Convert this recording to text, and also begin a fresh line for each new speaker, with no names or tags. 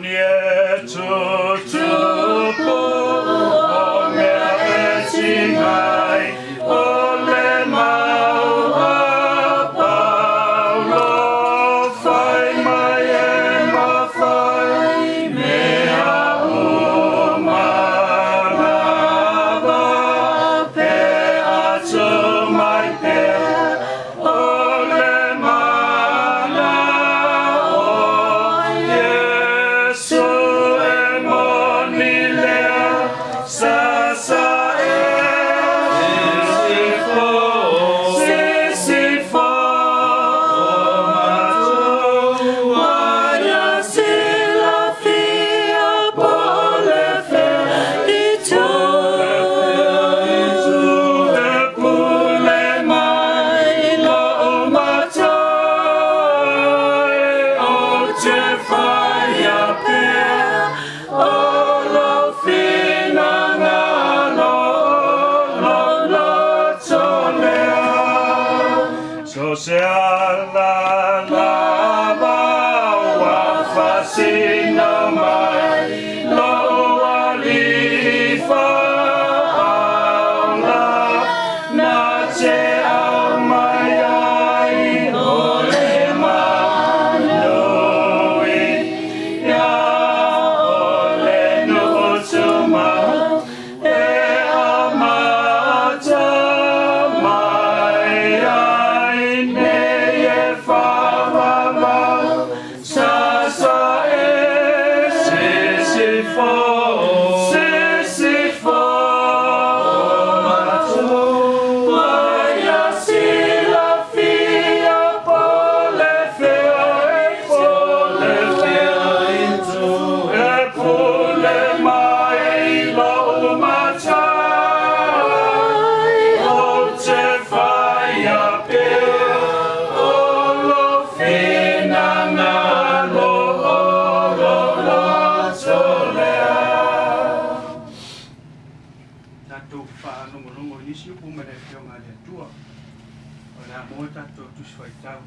yetu tupu umeatingai ole mau Paulo fai maye mafai mea umalava pe atu mai pe ole mana o Yesu emonilea sasa Sosiala lava wafasina mai loa lifa aula na te amai ai ole manui ya ole nutuma e amata mai Tato whanongonongo nisi upu mene whionga le tua. O nā mō tato tuswai tau